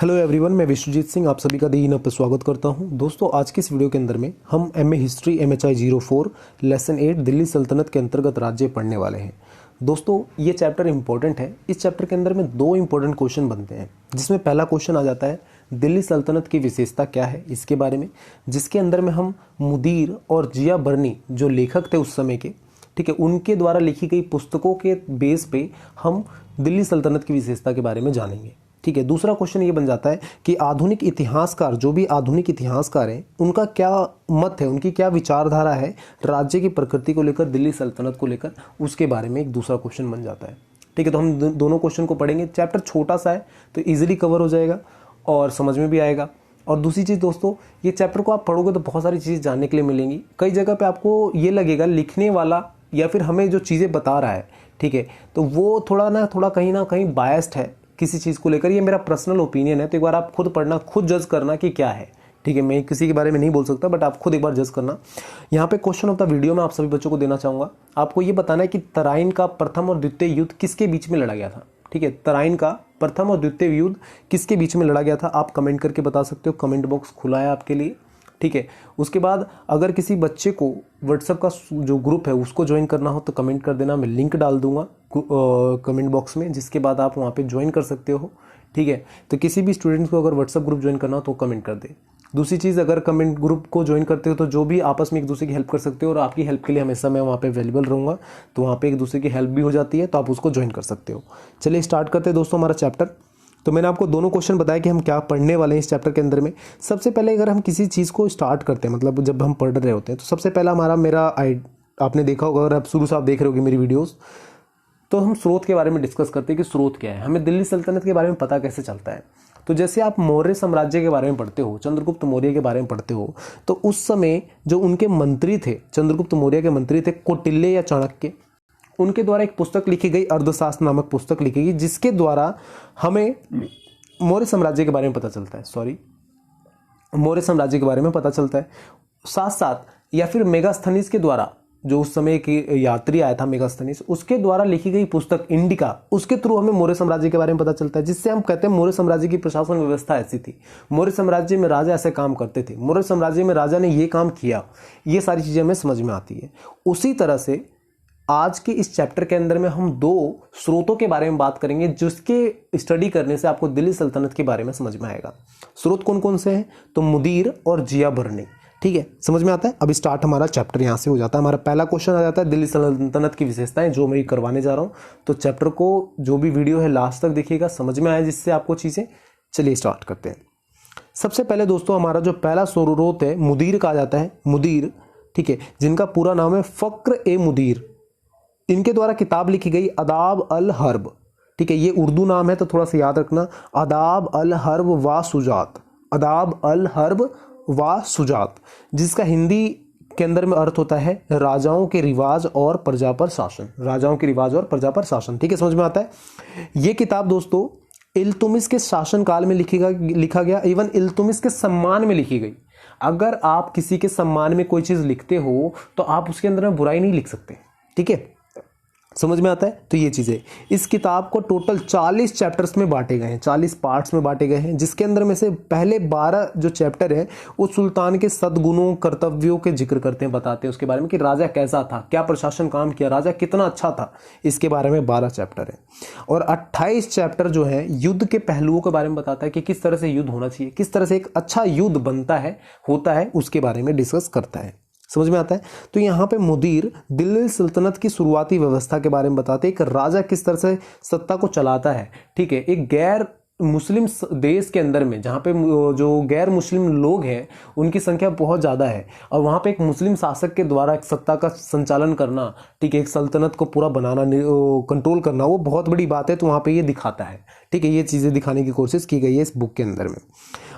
Hello everyone, मैं विश्वजीत सिंह आप सभी का दी इन पर स्वागत करता हूं। दोस्तों, आज की इस वीडियो के अंदर में हम MA history MHI 04 lesson 8 Delhi सल्तनत के अंतर्गत राज्य पढ़ने वाले हैं। दोस्तों, ये चैप्टर इंपॉर्टेंट है। इस चैप्टर के अंदर में दो इंपॉर्टेंट क्वेश्चन बनते हैं, जिसमें पहला क्वेश्चन आ जाता है दिल्ली सल्तनत की विशेषता क्या है, इसके बारे में, जिसके अंदर में हम मुदीर और जिया बर्नी जो लेखक थे उस समय के, ठीक है, उनके द्वारा लिखी गई पुस्तकों के बेस पे हम दिल्ली सल्तनत की विशेषता के बारे में जानेंगे। ठीक है। दूसरा क्वेश्चन ये बन जाता है कि आधुनिक इतिहासकार, जो भी आधुनिक इतिहासकार हैं, उनका क्या मत है, उनकी क्या विचारधारा है राज्य की प्रकृति को लेकर, दिल्ली सल्तनत को लेकर, उसके बारे में एक दूसरा क्वेश्चन बन जाता है। ठीक है, तो हम दोनों क्वेश्चन को पढ़ेंगे। चैप्टर छोटा सा है तो ईजिली कवर हो जाएगा और समझ में भी आएगा। और दूसरी चीज़ दोस्तों, ये चैप्टर को आप पढ़ोगे तो बहुत सारी चीज़ जानने के लिए मिलेंगी। कई जगह पे आपको ये लगेगा लिखने वाला या फिर हमें जो चीज़ें बता रहा है, ठीक है, तो वो थोड़ा कहीं ना कहीं बायस्ड है किसी चीज़ को लेकर। ये मेरा पर्सनल ओपिनियन है, तो एक बार आप खुद पढ़ना, खुद जज करना कि क्या है। ठीक है, मैं किसी के बारे में नहीं बोल सकता, बट आप खुद एक बार जज करना। यहाँ पे क्वेश्चन ऑफ द वीडियो में आप सभी बच्चों को देना चाहूँगा। आपको ये बताना है कि तराइन का प्रथम और द्वितीय युद्ध किसके बीच में लड़ा गया था। ठीक है, तराइन का प्रथम और द्वितीय युद्ध किसके बीच में लड़ा गया था, आप कमेंट करके बता सकते हो। कमेंट बॉक्स खुला है आपके लिए। ठीक है, उसके बाद अगर किसी बच्चे को व्हाट्सएप का जो ग्रुप है उसको ज्वाइन करना हो तो कमेंट कर देना, मैं लिंक डाल दूंगा कमेंट बॉक्स में, जिसके बाद आप वहाँ पे ज्वाइन कर सकते हो। ठीक है, तो किसी भी स्टूडेंट्स को अगर व्हाट्सएप ग्रुप ज्वाइन करना हो तो कमेंट कर दे। दूसरी चीज़, अगर कमेंट ग्रुप को ज्वाइन करते हो तो जो भी आपस में एक दूसरे की हेल्प कर सकते हो, और आपकी हेल्प के लिए हमेशा मैं वहाँ पे अवेलेबल रहूँगा, तो वहाँ पे एक दूसरे की हेल्प भी हो जाती है, तो आप उसको ज्वाइन कर सकते हो। चलिए स्टार्ट करते हैं दोस्तों हमारा चैप्टर। तो मैंने आपको दोनों क्वेश्चन बताया कि हम क्या पढ़ने वाले हैं इस चैप्टर के अंदर में। सबसे पहले अगर हम किसी चीज़ को स्टार्ट करते हैं, मतलब जब हम पढ़ रहे होते हैं, तो सबसे पहला आपने देखा होगा, अगर आप शुरू से आप देख रहे होगे मेरी वीडियोस, तो हम स्रोत के बारे में डिस्कस करते हैं कि स्रोत क्या है, हमें दिल्ली सल्तनत के बारे में पता कैसे चलता है। तो जैसे आप मौर्य साम्राज्य के बारे में पढ़ते हो, चंद्रगुप्त मौर्य के बारे में पढ़ते हो, तो उस समय जो उनके मंत्री थे, चंद्रगुप्त मौर्य के मंत्री थे कौटिल्य या चाणक्य, उनके द्वारा एक पुस्तक लिखी गई, अर्थशास्त्र नामक पुस्तक लिखी गई, जिसके द्वारा हमें मौर्य साम्राज्य के बारे में पता चलता है। मौर्य साम्राज्य के बारे में पता चलता है। साथ साथ या फिर मेगास्थनीज के द्वारा, जो उस समय की यात्री आया था मेगास्थनीज, उसके द्वारा लिखी गई पुस्तक इंडिका, उसके थ्रू हमें मौर्य साम्राज्य के बारे में पता चलता है, जिससे हम कहते हैं मौर्य साम्राज्य की प्रशासन व्यवस्था ऐसी थी, मौर्य साम्राज्य में राजा ऐसे काम करते थे, मौर्य साम्राज्य में राजा ने ये काम किया। ये सारी चीजें हमें समझ में आती है। उसी तरह से आज के इस चैप्टर के अंदर में हम दो स्रोतों के बारे में बात करेंगे, जिसके स्टडी करने से आपको दिल्ली सल्तनत के बारे में समझ में आएगा। स्रोत कौन कौन से हैं, तो मुदीर और जिया बर्नी। ठीक है, समझ में आता है। अभी स्टार्ट हमारा चैप्टर यहाँ से हो जाता है। हमारा पहला क्वेश्चन आ जाता है दिल्ली सल्तनत की विशेषताएं, जो मैं करवाने जा रहा हूँ। तो चैप्टर को जो भी वीडियो है लास्ट तक देखिएगा, समझ में आए जिससे आपको चीजें। चलिए स्टार्ट करते हैं। सबसे पहले दोस्तों, हमारा जो पहला स्रोत है मुदीर का आ जाता है। मुदीर, ठीक है, जिनका पूरा नाम है फक्र ए मुदीर, इनके द्वारा किताब लिखी गई अदाब अल हर्ब। ठीक है, ये उर्दू नाम है तो थोड़ा सा याद रखना, अदाब अल हर्ब व सुजात, अदाब अल हर्ब व सुजात, जिसका हिंदी के अंदर में अर्थ होता है राजाओं के रिवाज और प्रजा पर शासन। राजाओं के रिवाज और प्रजा पर शासन। ठीक है, समझ में आता है। ये किताब दोस्तों इल्तुमिश के शासन काल में लिखा गया, इवन इल्तुमिश के सम्मान में लिखी गई। अगर आप किसी के सम्मान में कोई चीज लिखते हो तो आप उसके अंदर में बुराई नहीं लिख सकते। ठीक है, समझ में आता है। तो ये चीज़ें, इस किताब को टोटल 40 चैप्टर्स में बांटे गए हैं, 40 पार्ट्स में बांटे गए हैं, जिसके अंदर में से पहले 12 जो चैप्टर है वो सुल्तान के सद्गुणों, कर्तव्यों के जिक्र करते हैं, बताते हैं उसके बारे में कि राजा कैसा था, क्या प्रशासन काम किया, राजा कितना अच्छा था, इसके बारे में 12 चैप्टर है। और 28 चैप्टर जो है युद्ध के पहलुओं के बारे में बताता है कि किस तरह से युद्ध होना चाहिए, किस तरह से एक अच्छा युद्ध बनता है, होता है, उसके बारे में डिस्कस करता है। समझ में आता है। तो यहाँ पे मुदीर दिल्ली सल्तनत की शुरुआती व्यवस्था के बारे में बताते हैं, एक राजा किस तरह से सत्ता को चलाता है। ठीक है, एक गैर मुस्लिम देश के अंदर में, जहाँ पे जो गैर मुस्लिम लोग हैं उनकी संख्या बहुत ज़्यादा है, और वहाँ पे एक मुस्लिम शासक के द्वारा एक सत्ता का संचालन करना, ठीक है, एक सल्तनत को पूरा बनाना, कंट्रोल करना, वो बहुत बड़ी बात है। तो वहाँ पे ये दिखाता है। ठीक है, ये चीज़ें दिखाने की कोशिश की गई है इस बुक के अंदर में।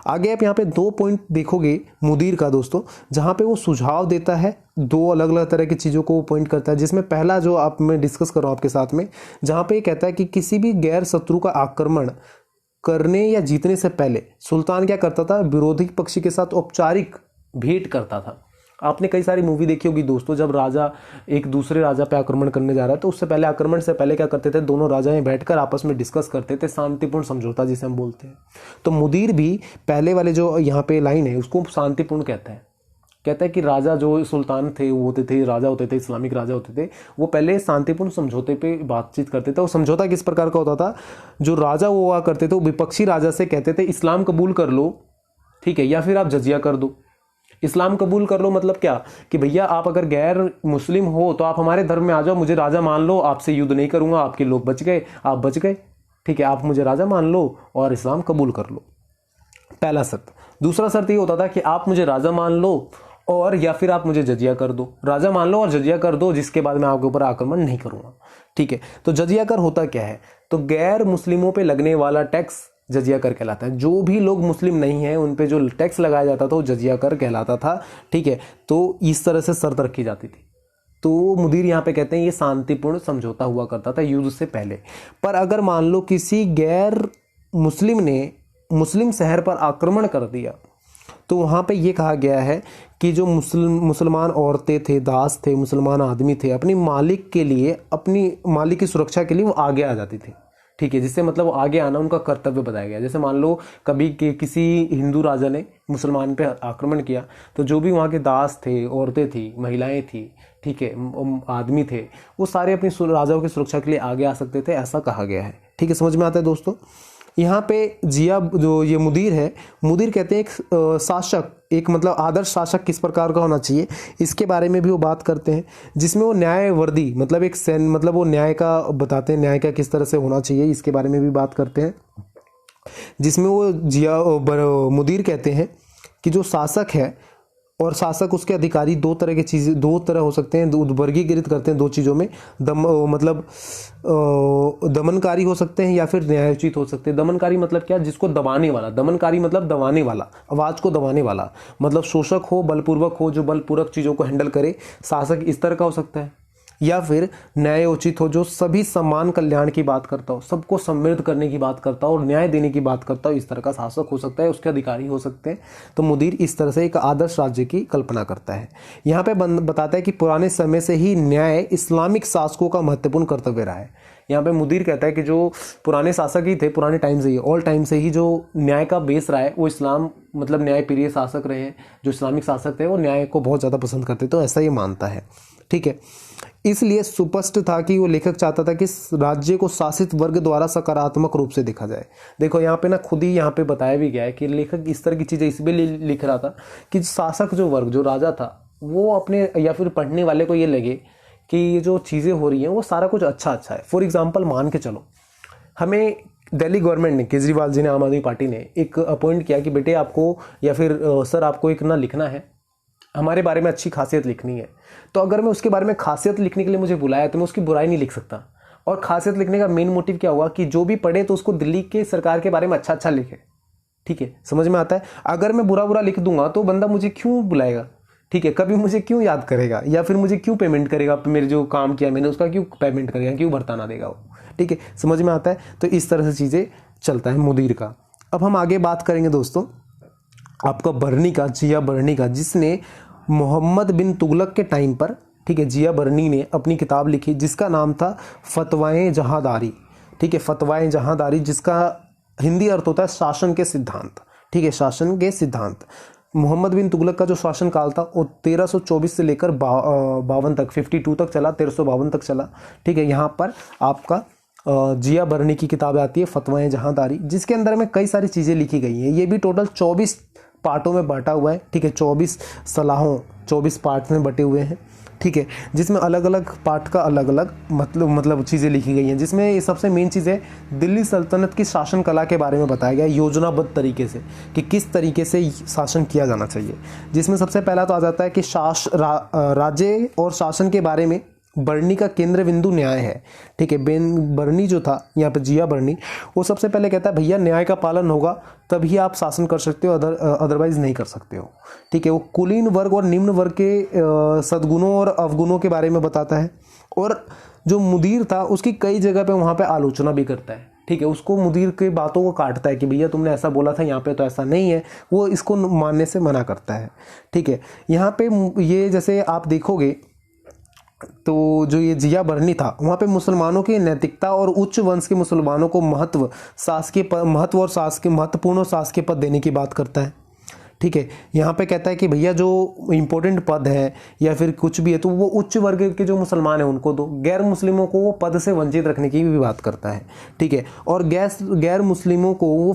आगे आप यहाँ पे 2 पॉइंट देखोगे मुदीर का दोस्तों, जहाँ पे वो सुझाव देता है, 2 अलग अलग तरह की चीज़ों को वो पॉइंट करता है, जिसमें पहला जो आप मैं डिस्कस कर रहा हूँ आपके साथ में, जहाँ पे ये कहता है कि किसी भी गैर शत्रु का आक्रमण करने या जीतने से पहले सुल्तान क्या करता था, विरोधी पक्षी के साथ औपचारिक भेंट करता था। आपने कई सारी मूवी देखी होगी दोस्तों, जब राजा एक दूसरे राजा पे आक्रमण करने जा रहा है तो उससे पहले, आक्रमण से पहले क्या करते थे, दोनों राजाएं बैठकर आपस में डिस्कस करते थे, शांतिपूर्ण समझौता जिसे हम बोलते हैं। तो मुदीर भी पहले वाले जो यहाँ पे लाइन है उसको शांतिपूर्ण कहता है कि राजा जो सुल्तान थे वो होते थे, राजा होते थे, इस्लामिक राजा होते थे, वो पहले शांतिपूर्ण समझौते पे बातचीत करते थे। और समझौता किस प्रकार का होता था, जो राजा वो हुआ करते थे वो विपक्षी राजा से कहते थे इस्लाम कबूल कर लो, ठीक है, या फिर आप जजिया कर दो। इस्लाम कबूल कर लो मतलब क्या, कि भैया आप अगर गैर मुस्लिम हो तो आप हमारे धर्म में आ जाओ, मुझे राजा मान लो, आपसे युद्ध नहीं करूंगा, आपके लोग बच गए, आप बच गए, ठीक है, आप मुझे राजा मान लो और इस्लाम कबूल कर लो, पहला शर्त। दूसरा शर्त ये होता था कि आप मुझे राजा मान लो और या फिर आप मुझे जजिया कर दो, राजा मान लो और जजिया कर दो, जिसके बाद मैं आपके ऊपर आक्रमण नहीं करूंगा, ठीक है। तो जजिया कर होता क्या है, तो गैर मुस्लिमों पे लगने वाला टैक्स जजिया कर कहलाता है। जो भी लोग मुस्लिम नहीं हैं उन पे जो टैक्स लगाया जाता था वो जजिया कर कहलाता था, ठीक है। तो इस तरह से शर्त रखी जाती थी। तो मुदीर यहाँ पे कहते हैं ये शांतिपूर्ण समझौता हुआ करता था युद्ध से पहले। पर अगर मान लो किसी गैर मुस्लिम ने मुस्लिम शहर पर आक्रमण कर दिया तो वहाँ पे ये कहा गया है कि जो मुसलमान औरतें थे, दास थे, मुसलमान आदमी थे, अपनी मालिक के लिए, अपनी मालिक की सुरक्षा के लिए वो आगे आ जाती थी, ठीक है। जिससे मतलब वो आगे आना उनका कर्तव्य बताया गया। जैसे मान लो कभी किसी हिंदू राजा ने मुसलमान पे आक्रमण किया तो जो भी वहाँ के दास थे, औरतें थी, महिलाएं थी, ठीक है, आदमी थे, वो सारे अपनी राजाओं की सुरक्षा के लिए आगे आ सकते थे, ऐसा कहा गया है, ठीक है। समझ में आता है दोस्तों। यहाँ पे जिया जो ये मुदीर है, मुदीर कहते हैं एक शासक, एक मतलब आदर्श शासक किस प्रकार का होना चाहिए इसके बारे में भी वो बात करते हैं, जिसमें वो न्यायवर्दी मतलब एक मतलब वो न्याय का बताते हैं, न्याय का किस तरह से होना चाहिए इसके बारे में भी बात करते हैं। जिसमें वो मुदीर कहते हैं कि जो शासक है और शासक उसके अधिकारी दो तरह की चीज़ें, दो तरह हो सकते हैं, वर्गीकृत करते हैं दो चीज़ों में, मतलब दमनकारी हो सकते हैं या फिर न्यायोचित हो सकते हैं। दमनकारी मतलब क्या, जिसको दबाने वाला, दमनकारी मतलब दबाने वाला, आवाज़ को दबाने वाला, मतलब शोषक हो, बलपूर्वक हो, जो बलपूर्वक चीज़ों को हैंडल करे, शासक इस तरह का हो सकता है। या फिर न्यायोचित हो, जो सभी सम्मान कल्याण की बात करता हो, सबको समृद्ध करने की बात करता हो और न्याय देने की बात करता हो, इस तरह का शासक हो सकता है, उसके अधिकारी हो सकते हैं। तो मुदीर इस तरह से एक आदर्श राज्य की कल्पना करता है। यहाँ पे बताता है कि पुराने समय से ही न्याय इस्लामिक शासकों का महत्वपूर्ण कर्तव्य रहा है। यहाँ पे मुदीर कहता है कि जो पुराने शासक ही थे, पुराने टाइम से ही, ऑल टाइम से ही जो न्याय का बेस रहा है वो इस्लाम, मतलब न्याय प्रिय शासक रहे हैं। जो इस्लामिक शासक थे वो न्याय को बहुत ज़्यादा पसंद करते, तो ऐसा ये मानता है, ठीक है। इसलिए सुस्पष्ट था कि वो लेखक चाहता था कि राज्य को शासित वर्ग द्वारा सकारात्मक रूप से देखा जाए। देखो यहाँ पे ना खुद ही यहाँ पे बताया भी गया है कि लेखक इस तरह की चीज़ें इसलिए लिख रहा था कि शासक जो वर्ग, जो राजा था, वो अपने या फिर पढ़ने वाले को ये लगे कि ये जो चीज़ें हो रही हैं वो सारा कुछ अच्छा है। फॉर एग्जाम्पल मान के चलो, हमें दिल्ली गवर्नमेंट ने, केजरीवाल जी ने, आम आदमी पार्टी ने एक अपॉइंट किया कि बेटे आपको या फिर सर आपको एक ना लिखना है, हमारे बारे में अच्छी खासियत लिखनी है। तो अगर मैं उसके बारे में खासियत लिखने के लिए मुझे बुलाया तो मैं उसकी बुराई नहीं लिख सकता। और खासियत लिखने का मेन मोटिव क्या हुआ कि जो भी पढ़े तो उसको दिल्ली के सरकार के बारे में अच्छा लिखे, ठीक है, समझ में आता है। अगर मैं बुरा लिख दूंगा तो बंदा मुझे क्यों बुलाएगा, ठीक है, कभी मुझे क्यों याद करेगा या फिर मुझे क्यों पेमेंट करेगा, मेरे जो काम किया मैंने उसका क्यों पेमेंट करेगा, क्यों भरताना देगा वो, ठीक है, समझ में आता है। तो इस तरह से चीज़ें चलता है मुदीर का। अब हम आगे बात करेंगे दोस्तों आपका बर्नी का, जिया बर्नी का, जिसने मोहम्मद बिन तुगलक के टाइम पर, ठीक है, जिया बर्नी ने अपनी किताब लिखी जिसका नाम था फतवाए जहांदारी, ठीक है, फतवाए जहांदारी, जिसका हिंदी अर्थ होता है शासन के सिद्धांत, ठीक है, शासन के सिद्धांत। मोहम्मद बिन तुगलक का जो शासन काल था वो 1324 से लेकर 52 तक, 52 तक चला, 1352 तक चला, ठीक है। यहाँ पर आपका जिया बर्नी की किताब आती है फतवाए जहांदारी, जिसके अंदर में कई सारी चीज़ें लिखी गई हैं। ये भी टोटल 24 पार्टों में बांटा हुआ है, ठीक है, 24 सलाहों, 24 पार्ट में बटे हुए हैं, ठीक है, जिसमें अलग अलग पार्ट का अलग अलग मतलब चीज़ें लिखी गई हैं। जिसमें ये सबसे मेन चीज़ है दिल्ली सल्तनत की शासन कला के बारे में बताया गया योजनाबद्ध तरीके से कि किस तरीके से शासन किया जाना चाहिए। जिसमें सबसे पहला तो आ जाता है कि राज्य और शासन के बारे में बर्नी का केंद्र बिंदु न्याय है, ठीक है। बर्नी जो था यहाँ पे जिया बर्नी, वो सबसे पहले कहता है भैया न्याय का पालन होगा तभी आप शासन कर सकते हो, अदरवाइज नहीं कर सकते हो, ठीक है। वो कुलीन वर्ग और निम्न वर्ग के सद्गुणों और अवगुणों के बारे में बताता है। और जो मुदीर था उसकी कई जगह पे वहाँ पे आलोचना भी करता है, ठीक है, उसको मुदीर के बातों को काटता है कि भैया तुमने ऐसा बोला था, यहाँ पे तो ऐसा नहीं है, वो इसको मानने से मना करता है। ठीक है, यहाँ पे ये जैसे आप देखोगे तो जो ये जिया बरनी था, वहाँ पे मुसलमानों की नैतिकता और उच्च वंश के मुसलमानों को महत्व और शासकीय महत्वपूर्ण और शासकीय पद देने की बात करता है। ठीक है, यहाँ पे कहता है कि भैया जो इम्पोर्टेंट पद है या फिर कुछ भी है तो वो उच्च वर्ग के जो मुसलमान हैं उनको दो, गैर मुस्लिमों को वो पद से वंचित रखने की भी बात करता है। ठीक है, और गैर मुस्लिमों को वो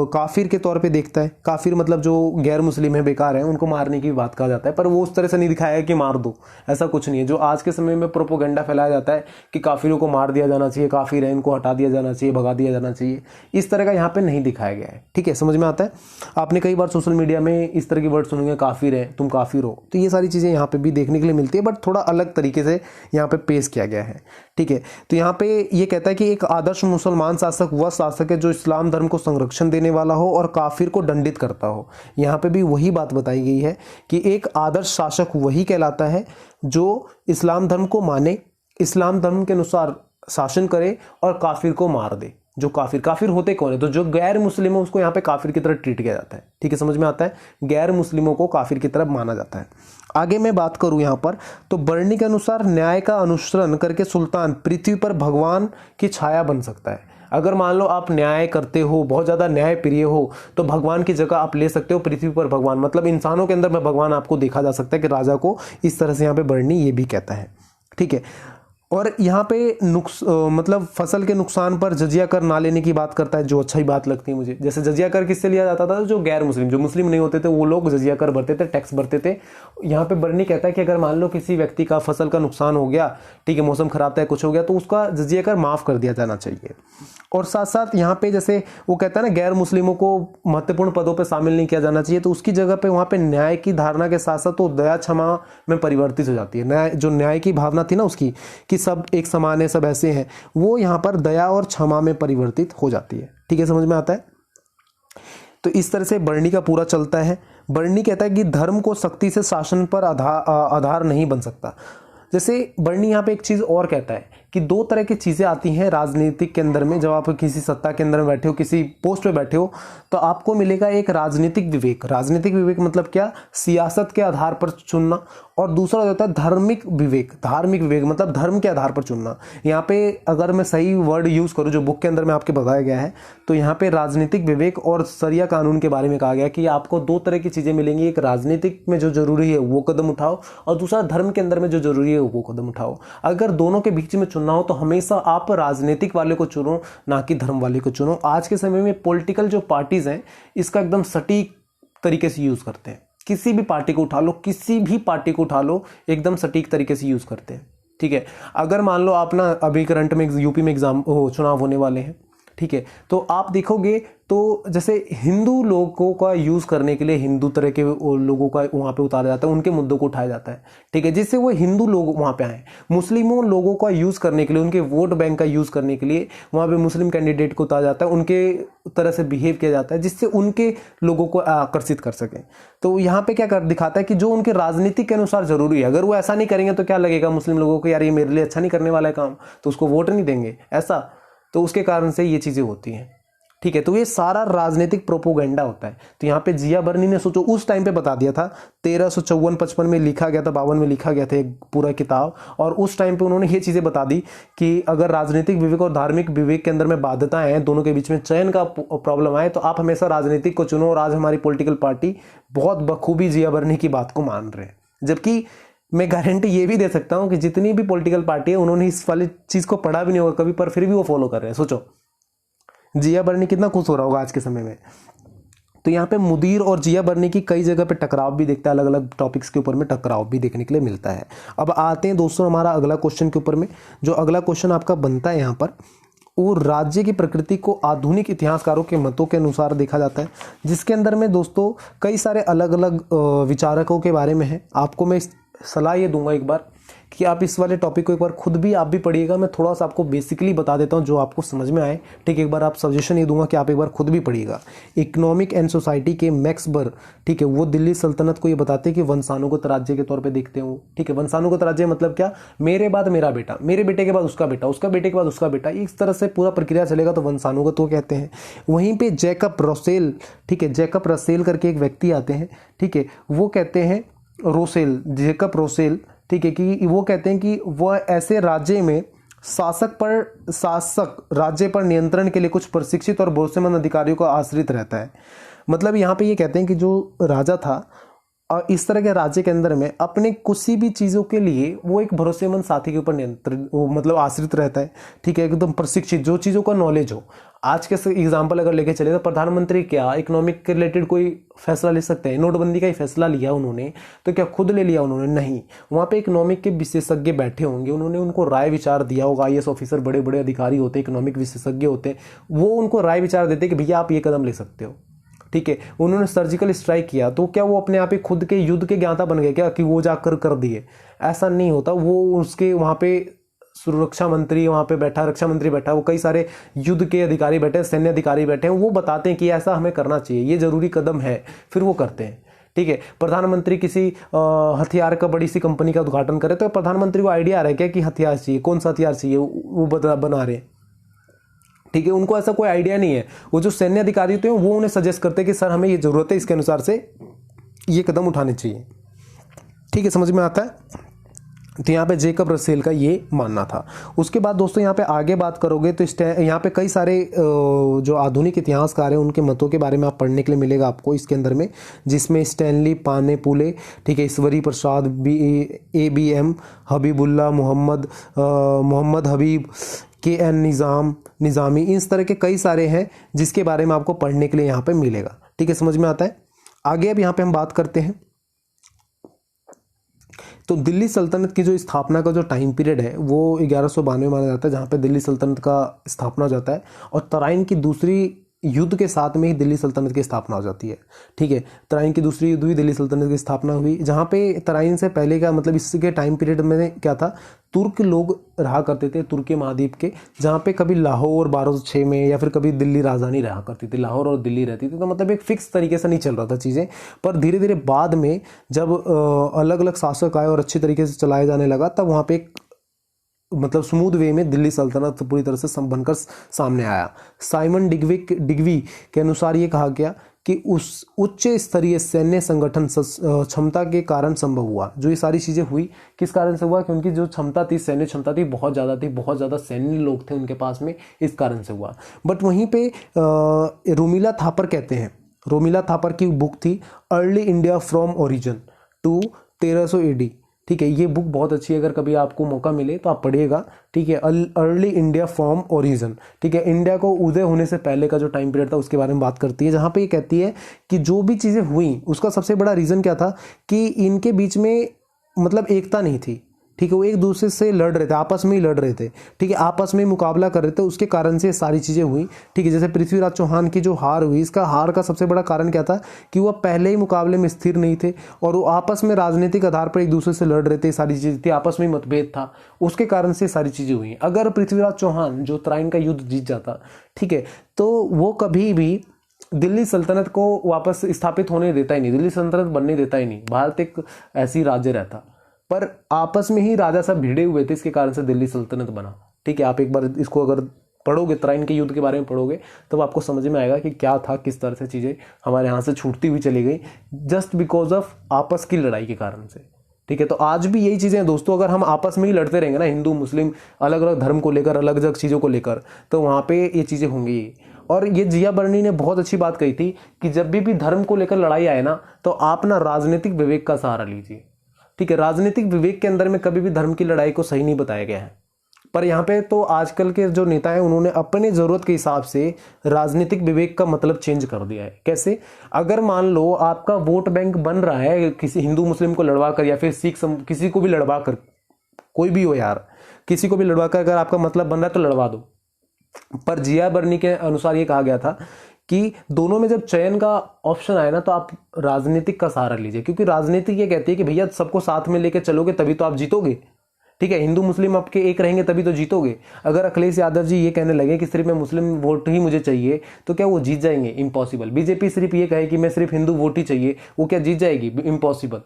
काफिर के तौर पे देखता है। काफिर मतलब जो गैर मुस्लिम है, बेकार है, उनको मारने की बात कहा जाता है, पर वो उस तरह से नहीं दिखाया है कि मार दो, ऐसा कुछ नहीं है। जो आज के समय में प्रोपोगंडा फैलाया जाता है कि काफिरों को मार दिया जाना चाहिए, काफिर है इनको हटा दिया जाना चाहिए, भगा दिया जाना चाहिए, इस तरह का यहाँ पे नहीं दिखाया गया है। ठीक है, समझ में आता है। आपने कई बार सोशल मीडिया में इस तरह की वर्ड सुनेंगे, काफिर है, तुम काफिर हो, तो ये सारी चीजें यहाँ पे भी देखने के लिए मिलती है, बट थोड़ा अलग तरीके से यहाँ पे पेश किया गया है। ठीक है, तो यहाँ पे ये कहता है कि एक आदर्श मुसलमान शासक वह शासक है जो इस्लाम धर्म को संरक्षण देने वाला हो और काफिर को दंडित करता हो। यहाँ पे भी वही बात बताई गई है कि एक आदर्श शासक वही कहलाता है जो इस्लाम धर्म को माने, इस्लाम धर्म के अनुसार शासन करे और काफिर को मार दे। जो काफिर होते कौन है, तो जो गैर मुस्लिम है उसको यहाँ पे काफिर की तरह ट्रीट किया जाता है। ठीक है, समझ में आता है, गैर मुस्लिमों को काफिर की तरह माना जाता है। आगे मैं बात करूं यहाँ पर, तो बरनी के अनुसार न्याय का अनुसरण करके सुल्तान पृथ्वी पर भगवान की छाया बन सकता है। अगर मान लो आप न्याय करते हो, बहुत ज़्यादा न्याय प्रिय हो, तो भगवान की जगह आप ले सकते हो पृथ्वी पर भगवान, मतलब इंसानों के अंदर में भगवान आपको देखा जा सकता है कि राजा को इस तरह से यहाँ पे बरनी ये भी कहता है। ठीक है, और यहाँ पे मतलब फसल के नुकसान पर जजिया कर ना लेने की बात करता है, जो अच्छा ही बात लगती है मुझे। जैसे जजिया कर किससे लिया जाता था, जो गैर मुस्लिम, जो मुस्लिम नहीं होते थे वो लोग जजिया कर भरते थे, टैक्स भरते थे। यहाँ पे बरनी कहता है कि अगर मान लो किसी व्यक्ति का फसल का नुकसान हो गया, ठीक है, मौसम खराब था, कुछ हो गया, तो उसका जजिया कर माफ कर दिया जाना चाहिए। और साथ साथ यहाँ पे जैसे वो कहता है ना, गैर मुस्लिमों को महत्वपूर्ण पदों पे शामिल नहीं किया जाना चाहिए, तो उसकी जगह पे वहाँ पे न्याय की धारणा के साथ साथ वो दया क्षमा में परिवर्तित हो जाती है। जो न्याय की भावना थी ना उसकी, कि सब एक समान है, सब ऐसे हैं, वो यहाँ पर दया और क्षमा में परिवर्तित हो जाती है। ठीक है, समझ में आता है। तो इस तरह से बरनी का पूरा चलता है। बरनी कहता है कि धर्म को सख्ती से शासन पर आधार नहीं बन सकता। जैसे बरनी यहाँ पे एक चीज़ और कहता है कि दो तरह की चीज़ें आती हैं राजनीतिक के अंदर में। जब आप किसी सत्ता के अंदर में बैठे हो, किसी पोस्ट पे बैठे हो, तो आपको मिलेगा एक राजनीतिक विवेक। राजनीतिक विवेक मतलब क्या, सियासत के आधार पर चुनना, और दूसरा होता है धार्मिक विवेक। धार्मिक विवेक मतलब धर्म के आधार पर चुनना। यहाँ पे अगर मैं सही वर्ड यूज़ करूँ जो बुक के अंदर में आपके बताया गया है, तो यहाँ पे राजनीतिक विवेक और शरिया कानून के बारे में कहा गया कि आपको दो तरह की चीज़ें मिलेंगी। एक राजनीतिक में जो जरूरी है वो कदम उठाओ, और दूसरा धर्म के अंदर में जो जरूरी है वो कदम उठाओ। अगर दोनों के बीच में चुनना हो तो हमेशा आप राजनीतिक वाले को चुनो, ना कि धर्म वाले को चुनो। आज के समय में पॉलिटिकल जो पार्टीज हैं इसका एकदम सटीक तरीके से यूज करते हैं। किसी भी पार्टी को उठा लो, किसी भी पार्टी को उठा लो, एकदम सटीक तरीके से यूज करते हैं। ठीक है, अगर मान लो आप ना अभी करंट में यूपी में चुनाव होने वाले हैं, ठीक है, तो आप देखोगे तो जैसे हिंदू लोगों का यूज करने के लिए हिंदू तरह के लोगों का वहां पे उतारा जाता है, उनके मुद्दों को उठाया जाता है। ठीक है, जिससे वो हिंदू लोग वहां पे आए। मुस्लिमों लोगों का यूज करने के लिए, उनके वोट बैंक का यूज करने के लिए वहां पे मुस्लिम कैंडिडेट को उतारा जाता है, उनके तरह से बिहेव किया जाता है जिससे उनके लोगों को आकर्षित कर सके। तो यहाँ पे क्या कर दिखाता है कि जो उनके राजनीति के अनुसार जरूरी है, अगर वो ऐसा नहीं करेंगे तो क्या लगेगा मुस्लिम लोगों को, यार ये मेरे लिए अच्छा नहीं करने वाला है काम, तो उसको वोट नहीं देंगे, ऐसा। तो उसके कारण से ये चीजें होती हैं। ठीक है, तो ये सारा राजनीतिक प्रोपोगेंडा होता है। तो यहाँ पे जिया बरनी ने सोचो उस टाइम पे बता दिया था, 1354-55 में लिखा गया था, 52 में लिखा गया था एक पूरा किताब, और उस टाइम पे उन्होंने ये चीजें बता दी कि अगर राजनीतिक विवेक और धार्मिक विवेक के अंदर में बाध्यताएं हैं, दोनों के बीच में चयन का प्रॉब्लम आए, तो आप हमेशा राजनीतिक को चुनो। और आज हमारी पॉलिटिकल पार्टी बहुत बखूबी जिया बरनी की बात को मान रहे हैं, जबकि मैं गारंटी ये भी दे सकता हूं कि जितनी भी पॉलिटिकल पार्टी है उन्होंने इस वाली चीज को पढ़ा भी नहीं होगा कभी, पर फिर भी वो फॉलो कर रहे हैं। सोचो जिया बरनी कितना खुश हो रहा होगा आज के समय में। तो यहाँ पे मुदीर और जिया बरनी की कई जगह पे टकराव भी देखता है, अलग अलग टॉपिक्स के ऊपर में टकराव भी देखने के लिए मिलता है। अब आते हैं दोस्तों हमारा अगला क्वेश्चन के ऊपर में। जो अगला क्वेश्चन आपका बनता है यहाँ पर, वो राज्य की प्रकृति को आधुनिक इतिहासकारों के मतों के अनुसार देखा जाता है, जिसके अंदर में दोस्तों कई सारे अलग अलग विचारकों के बारे में है। आपको मैं सलाह ये दूंगा एक बार कि आप इस वाले टॉपिक को एक बार खुद भी आप भी पढ़िएगा। मैं थोड़ा सा आपको बेसिकली बता देता हूँ जो आपको समझ में आए, ठीक है। एक बार आप सजेशन ये दूंगा कि आप एक बार खुद भी पढ़िएगा। इकोनॉमिक एंड सोसाइटी के मैक्स बर, ठीक है, वो दिल्ली सल्तनत को ये बताते हैं कि वंशानुगत राज्य के तौर पे देखते हो, ठीक है। वंशानुगत राज्य मतलब क्या, मेरे बाद मेरा बेटा, मेरे बेटे के बाद उसका बेटा, उसका बेटे के बाद उसका बेटा, इस तरह से पूरा प्रक्रिया चलेगा, तो वंशानुगत वो कहते हैं। वहीं पे जैकब रसेल, ठीक है, जैकब रसेल करके एक व्यक्ति आते हैं, ठीक है, वो कहते हैं रोसेल, जैकब रोसेल, ठीक है, कि वो कहते हैं कि वह ऐसे राज्य में शासक राज्य पर नियंत्रण के लिए कुछ प्रशिक्षित और भरोसेमंद अधिकारियों को आश्रित रहता है। मतलब यहाँ पे ये कहते हैं कि जो राजा था और इस तरह के राज्य के अंदर में अपने किसी भी चीज़ों के लिए वो एक भरोसेमंद साथी के ऊपर नियंत्रण, वो मतलब आश्रित रहता है, ठीक है, एकदम प्रशिक्षित, जो चीज़ों का नॉलेज हो। आज के एग्जाम्पल अगर लेके चले तो प्रधानमंत्री क्या इकोनॉमिक के रिलेटेड कोई फैसला ले सकते हैं? नोटबंदी का ही फैसला लिया उन्होंने, तो क्या खुद ले लिया उन्होंने? नहीं, वहाँ पे इकोनॉमिक के विशेषज्ञ बैठे होंगे, उन्होंने उनको राय विचार दिया होगा। IAS ऑफिसर, बड़े बड़े अधिकारी होते हैं, इकोनॉमिक विशेषज्ञ होते हैं, वो उनको राय विचार देते हैं कि भैया आप ये कदम ले सकते हो, ठीक है। उन्होंने सर्जिकल स्ट्राइक किया, तो क्या वो अपने आप ही खुद के युद्ध के ज्ञाता बन गए क्या कि वो जाकर कर दिए? ऐसा नहीं होता। वो उसके वहाँ पे सुरक्षा मंत्री वहाँ पे बैठा, रक्षा मंत्री बैठा, वो कई सारे युद्ध के अधिकारी बैठे, सैन्य अधिकारी बैठे हैं, वो बताते हैं कि ऐसा हमें करना चाहिए, ये जरूरी कदम है, फिर वो करते हैं, ठीक है। प्रधानमंत्री किसी हथियार का बड़ी सी कंपनी का उद्घाटन करे, तो प्रधानमंत्री को आइडिया आ रहा है क्या कि हथियार चाहिए, कौन सा हथियार चाहिए, वो बना रहे हैं, ठीक है। उनको ऐसा कोई आइडिया नहीं है। वो जो सैन्य अधिकारी होते हैं वो उन्हें सजेस्ट करते हैं कि सर हमें ये जरूरत है, इसके अनुसार से ये कदम उठाने चाहिए, ठीक है, समझ में आता है। तो यहाँ पे जेकब रसेल का ये मानना था। उसके बाद दोस्तों यहाँ पे आगे बात करोगे तो यहाँ पे कई सारे जो आधुनिक इतिहासकार हैं उनके मतों के बारे में आप पढ़ने के लिए मिलेगा आपको इसके अंदर में, जिसमें स्टैनली पानेपुले, ठीक है, ईश्वरी प्रसाद, ABM हबीबुल्ला, मोहम्मद हबीब, KN निज़ामी, इस तरह के कई सारे हैं जिसके बारे में आपको पढ़ने के लिए यहाँ पे मिलेगा, ठीक है, समझ में आता है। आगे अब यहाँ पे हम बात करते हैं तो दिल्ली सल्तनत की जो स्थापना का जो टाइम पीरियड है वो 1192 माना जाता है, जहाँ पे दिल्ली सल्तनत का स्थापना हो जाता है, और तराइन की दूसरी युद्ध के साथ में ही दिल्ली सल्तनत की स्थापना हो जाती है, ठीक है। तराइन की दूसरी युद्ध हुई, दिल्ली सल्तनत की स्थापना हुई, जहाँ पे तराइन से पहले का मतलब इसके टाइम पीरियड में क्या था, तुर्क लोग रहा करते थे तुर्की महाद्वीप के, जहाँ पे कभी लाहौर 1206 में या फिर कभी दिल्ली राजधानी रहा करती थी, लाहौर और दिल्ली रहती थी, तो मतलब एक फिक्स तरीके से नहीं चल रहा था चीज़ें। पर धीरे धीरे बाद में जब अलग अलग शासक आए और अच्छी तरीके से चलाया जाने लगा, तब वहाँ पे एक मतलब स्मूथ वे में दिल्ली सल्तनत पूरी तरह से बनकर सामने आया। साइमन डिग्वी के अनुसार ये कहा गया कि उस उच्च स्तरीय सैन्य संगठन क्षमता के कारण संभव हुआ। जो ये सारी चीज़ें हुई किस कारण से हुआ कि उनकी जो क्षमता थी, सैन्य क्षमता थी, बहुत ज़्यादा थी, बहुत ज़्यादा सैन्य लोग थे उनके पास में, इस कारण से हुआ। बट वहीं पे रोमिला थापर कहते हैं, रोमिला थापर की बुक थी early India from origin to 1300 AD, ठीक है। ये बुक बहुत अच्छी है, अगर कभी आपको मौका मिले तो आप पढ़िएगा, ठीक है। अर्ली इंडिया फ्रॉम ओरिजिन, ठीक है, इंडिया को उदय होने से पहले का जो टाइम पीरियड था उसके बारे में बात करती है, जहाँ पे ये कहती है कि जो भी चीज़ें हुई उसका सबसे बड़ा रीज़न क्या था कि इनके बीच में मतलब एकता नहीं थी, ठीक है। वो एक दूसरे से लड़ रहे थे, आपस में ही लड़ रहे थे, ठीक है, आपस में मुकाबला कर रहे थे, उसके कारण से सारी चीज़ें हुई, ठीक है। जैसे पृथ्वीराज चौहान की जो हार हुई, इसका हार का सबसे बड़ा कारण क्या था कि वह पहले ही मुकाबले में स्थिर नहीं थे और वो आपस में राजनीतिक आधार पर एक दूसरे से लड़ रहे थे, सारी चीज़ें थी, आपस में मतभेद था, उसके कारण से सारी चीज़ें हुई। अगर पृथ्वीराज चौहान जो तराइन का युद्ध जीत जाता, ठीक है, तो वो कभी भी दिल्ली सल्तनत को वापस स्थापित होने देता ही नहीं, दिल्ली सल्तनत बनने देता ही नहीं, भारत एक ऐसी राज्य रहता। पर आपस में ही राजा सब भिड़े हुए थे, इसके कारण से दिल्ली सल्तनत बना, ठीक है। आप एक बार इसको अगर पढ़ोगे, तराइन के युद्ध के बारे में पढ़ोगे, तब आपको समझ में आएगा कि क्या था, किस तरह से चीज़ें हमारे यहाँ से छूटती हुई चली गई जस्ट बिकॉज ऑफ आपस की लड़ाई के कारण से, ठीक है। तो आज भी यही चीज़ें हैं दोस्तों, अगर हम आपस में ही लड़ते रहेंगे ना, हिंदू मुस्लिम अलग अलग धर्म को लेकर, अलग अलग चीज़ों को लेकर, तो वहाँ पे ये चीज़ें होंगी। और ये जिया बर्नी ने बहुत अच्छी बात कही थी कि जब भी धर्म को लेकर लड़ाई आए ना, तो आप ना राजनीतिक विवेक का सहारा लीजिए, ठीक है। राजनीतिक विवेक के अंदर में कभी भी धर्म की लड़ाई को सही नहीं बताया गया है, पर यहाँ पे तो आजकल के जो नेता हैं उन्होंने अपने ज़रूरत के हिसाब से राजनीतिक विवेक का मतलब चेंज कर दिया है। कैसे? अगर मान लो आपका वोट बैंक बन रहा है किसी हिंदू मुस्लिम को लड़वा कर या फिर सिख किसी को भी लड़वा कर, कोई भी हो यार, किसी को भी लड़वा कर अगर आपका मतलब बन रहा है तो लड़वा दो। पर जिया बर्नी के अनुसार ये कहा गया था कि दोनों में जब चयन का ऑप्शन आए ना, तो आप राजनीतिक का सहारा लीजिए, क्योंकि राजनीति ये कहती है कि भैया सबको साथ में लेके चलोगे तभी तो आप जीतोगे, ठीक है, हिंदू मुस्लिम आपके एक रहेंगे तभी तो जीतोगे। अगर अखिलेश यादव जी ये कहने लगे कि सिर्फ मैं मुस्लिम वोट ही मुझे चाहिए, तो क्या वो जीत जाएंगे? इम्पॉसिबल। बीजेपी सिर्फ ये कहे कि मैं सिर्फ हिंदू वोट ही चाहिए, वो क्या जीत जाएगी? इम्पॉसिबल।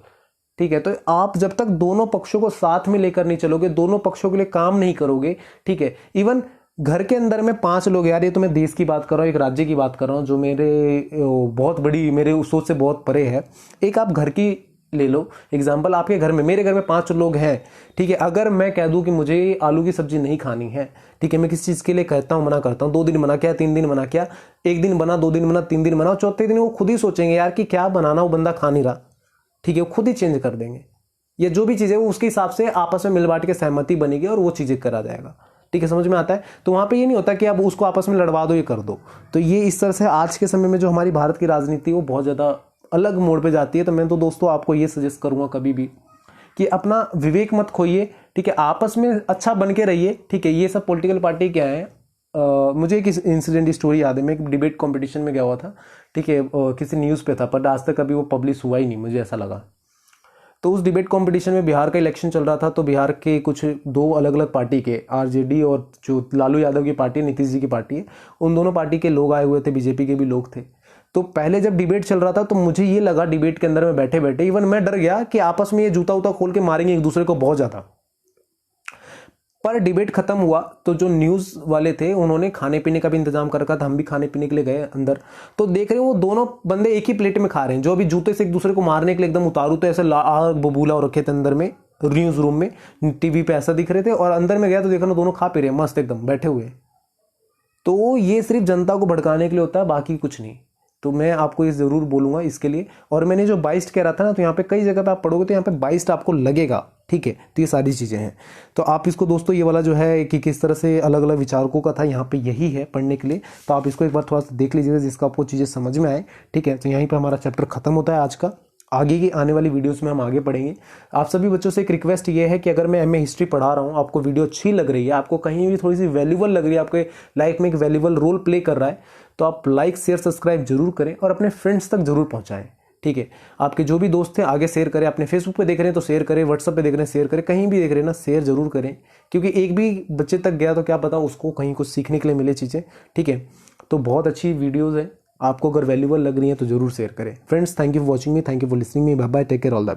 ठीक है, तो आप जब तक दोनों पक्षों को साथ में लेकर नहीं चलोगे, दोनों पक्षों के लिए काम नहीं करोगे, ठीक है, इवन घर के अंदर में 5 लोग, यार ये तो मैं देश की बात कर रहा हूँ, एक राज्य की बात कर रहा हूँ जो मेरे बहुत बड़ी, मेरे उस सोच से बहुत परे है। एक आप घर की ले लो एग्जाम्पल, आपके घर में, मेरे घर में 5 लोग हैं, ठीक है, अगर मैं कह दूं कि मुझे आलू की सब्जी नहीं खानी है, ठीक है, मैं किसी चीज के लिए कहता हूं, मना करता हूं, 2 दिन मना किया, 3 दिन मना किया, 1 दिन बना, 2 दिन बना, 3 दिन बना, चौथे दिन वो खुद ही सोचेंगे यार कि क्या बनाना, वो बंदा खा नहीं रहा, ठीक है, वो खुद ही चेंज कर देंगे। ये जो भी चीजें वो उसके हिसाब से आपस में मिल बांट के सहमति बनेगी और वो चीजें करा जाएगा। ठीक है, समझ में आता है? तो वहां पे ये नहीं होता कि आप उसको आपस में लड़वा दो, ये कर दो। तो ये इस तरह से आज के समय में जो हमारी भारत की राजनीति वो बहुत ज्यादा अलग मोड़ पे जाती है। तो मैं तो दोस्तों आपको ये सजेस्ट करूंगा कभी भी कि अपना विवेक मत खोइए, ठीक है, आपस में अच्छा बन के रहिए। ठीक है, ये सब पॉलिटिकल पार्टी क्या है, मुझे एक इंसिडेंट स्टोरी याद है। मैं एक डिबेट कंपटीशन में गया हुआ था, ठीक है, किसी न्यूज़ पे था, पर आज तक कभी वो पब्लिश हुआ ही नहीं, मुझे ऐसा लगा। तो उस डिबेट कंपटीशन में बिहार का इलेक्शन चल रहा था, तो बिहार के कुछ 2 अलग अलग पार्टी के, आरजेडी और जो लालू यादव की पार्टी, नीतीश जी की पार्टी है, उन दोनों पार्टी के लोग आए हुए थे, बीजेपी के भी लोग थे। तो पहले जब डिबेट चल रहा था तो मुझे ये लगा डिबेट के अंदर में बैठे बैठे, इवन मैं डर गया कि आपस में ये जूता उता खोल के मारेंगे एक दूसरे को बहुत ज्यादा। पर डिबेट खत्म हुआ तो जो न्यूज वाले थे उन्होंने खाने पीने का भी इंतजाम कर रखा था, हम भी खाने पीने के लिए गए अंदर। तो देख रहे हो वो दोनों बंदे एक ही प्लेट में खा रहे हैं, जो अभी जूते से एक दूसरे को मारने के लिए एकदम उतारू तो ऐसे आग बबूला हो रखे थे अंदर में, न्यूज रूम में, टीवी पे ऐसा दिख रहे थे। और अंदर में गया तो देखा ना दोनों खा पी रहे हैं मस्त एकदम बैठे हुए। तो ये सिर्फ जनता को भड़काने के लिए होता है, बाकी कुछ नहीं। तो मैं आपको ये जरूर बोलूंगा इसके लिए। और मैंने जो 22 कह रहा था ना, तो यहाँ पे कई जगह पे आप पढ़ोगे तो यहाँ पे 22 आपको लगेगा। ठीक है, तो ये सारी चीजें हैं। तो आप इसको दोस्तों, ये वाला जो है कि किस तरह से अलग अलग विचारकों का था, यहाँ पे यही है पढ़ने के लिए। तो आप इसको एक बार थोड़ा सा देख लीजिएगा जिसका आपको चीजें समझ में आए। ठीक है, तो यहीं पर हमारा चैप्टर खत्म होता है आज का। आगे की आने वाली वीडियोस में हम आगे पढ़ेंगे। आप सभी बच्चों से एक रिक्वेस्ट ये है कि अगर मैं एमए हिस्ट्री पढ़ा रहा हूँ, आपको वीडियो अच्छी लग रही है, आपको कहीं भी थोड़ी सी वैल्यूबल लग रही है, आपके लाइफ में एक वैल्यूबल रोल प्ले कर रहा है, तो आप लाइक शेयर सब्सक्राइब जरूर करें और अपने फ्रेंड्स तक जरूर पहुंचाएं। ठीक है, आपके जो भी दोस्त हैं आगे शेयर करें, अपने फेसबुक पे देख रहे हैं तो शेयर करें, व्हाट्सएप पे देख रहे हैं शेयर करें, कहीं भी देख रहे हैं ना शेयर जरूर करें, क्योंकि एक भी बच्चे तक गया तो क्या पता उसको कहीं कुछ सीखने के लिए मिले चीज़ें। ठीक है, तो बहुत अच्छी वीडियोज़ है, आपको अगर वैल्यूबल लग रही है तो जरूर शेयर करें। Friends, thank you for watching me, thank you for listening me, bye bye, take care, all the